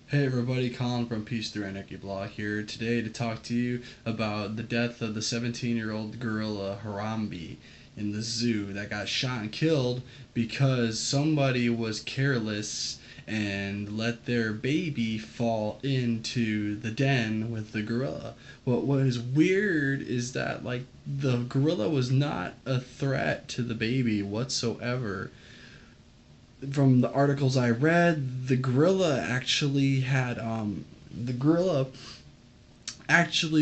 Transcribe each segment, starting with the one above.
Hey everybody, Colin from Peace Through Anarchy blog here today to talk to you about the death of the 17-year-old gorilla Harambe in the zoo that got shot and killed because somebody was careless and let their baby fall into the den with the gorilla. What was weird is that the gorilla was not a threat to the baby whatsoever. From the articles I read, the gorilla actually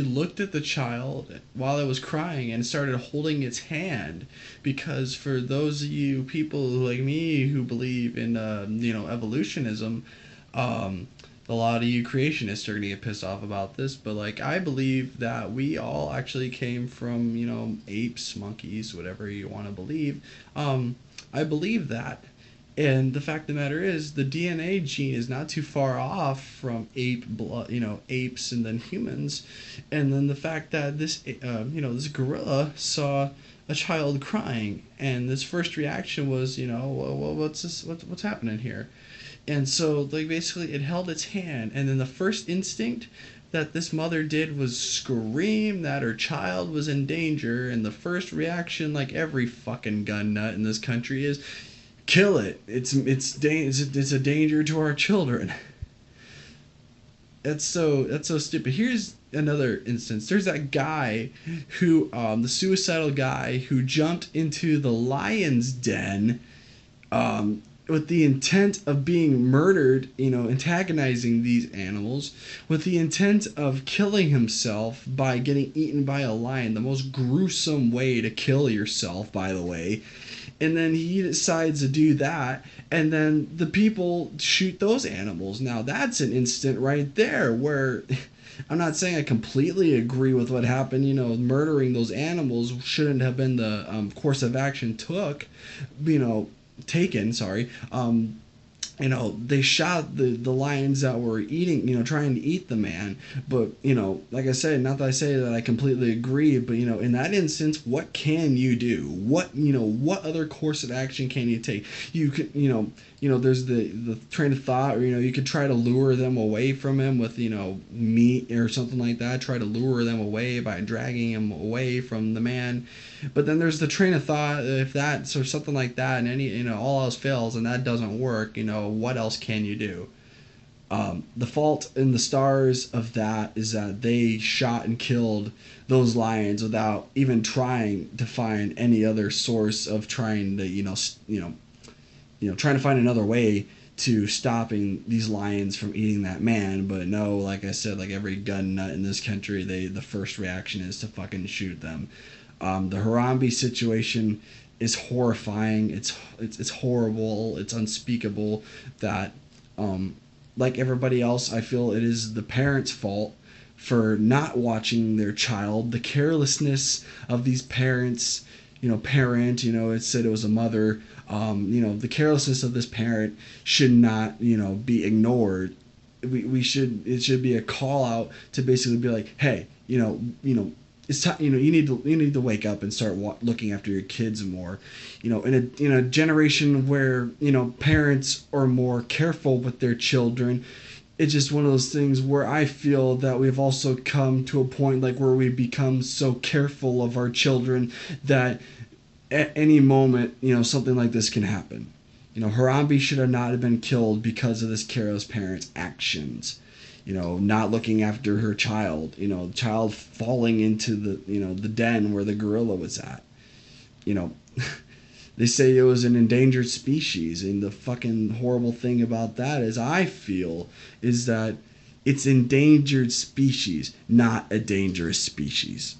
looked at the child while it was crying and started holding its hand, because for those of you people like me who believe in evolutionism, a lot of you creationists are gonna get pissed off about this, but I believe that we all actually came from apes, monkeys, whatever you want to believe. I believe that, and the fact of the matter is, the DNA gene is not too far off from ape blood, apes and then humans. And then the fact that this gorilla saw a child crying, and this first reaction was, well, what's this? What's happening here? And so, basically, it held its hand, and then the first instinct that this mother did was scream that her child was in danger. And the first reaction, like every fucking gun nut in this country, is kill it. It's a danger to our children. That's so stupid. Here's another instance. There's that guy who, the suicidal guy who jumped into the lion's den, with the intent of being murdered, antagonizing these animals, with the intent of killing himself by getting eaten by a lion. The most gruesome way to kill yourself, by the way. And then he decides to do that, and then the people shoot those animals. Now that's an instant right there where I'm not saying I completely agree with what happened. Murdering those animals shouldn't have been the course of action you know taken. Sorry. They shot the lions that were eating, trying to eat the man. But, like I said, not that I say that I completely agree, but, in that instance, what can you do? What other course of action can you take? You could, there's the train of thought, or, you could try to lure them away from him with, meat or something like that. Try to lure them away by dragging him away from the man. But then there's the train of thought, if that's or something like that, and all else fails and that doesn't work, what else can you do? The fault in the stars of that is that they shot and killed those lions without even trying to find any other source of trying to trying to find another way to stopping these lions from eating that man. But no, like I said, like every gun nut in this country, the first reaction is to fucking shoot them. The Harambe situation is horrifying. It's horrible. It's unspeakable. That, like everybody else, I feel it is the parents' fault for not watching their child. The carelessness of these parents. It said it was a mother. The carelessness of this parent should not, be ignored. It should be a call out to basically be like, hey, it's time. You need to wake up and start looking after your kids more. In a generation where parents are more careful with their children, it's just one of those things where I feel that we've also come to a point where we become so careful of our children that at any moment, something like this can happen. Harambe should have not have been killed because of this careless parent's actions. Not looking after her child. The child falling into the den where the gorilla was at. You know, they say it was an endangered species, and the fucking horrible thing about that is I feel is that it's endangered species, not a dangerous species.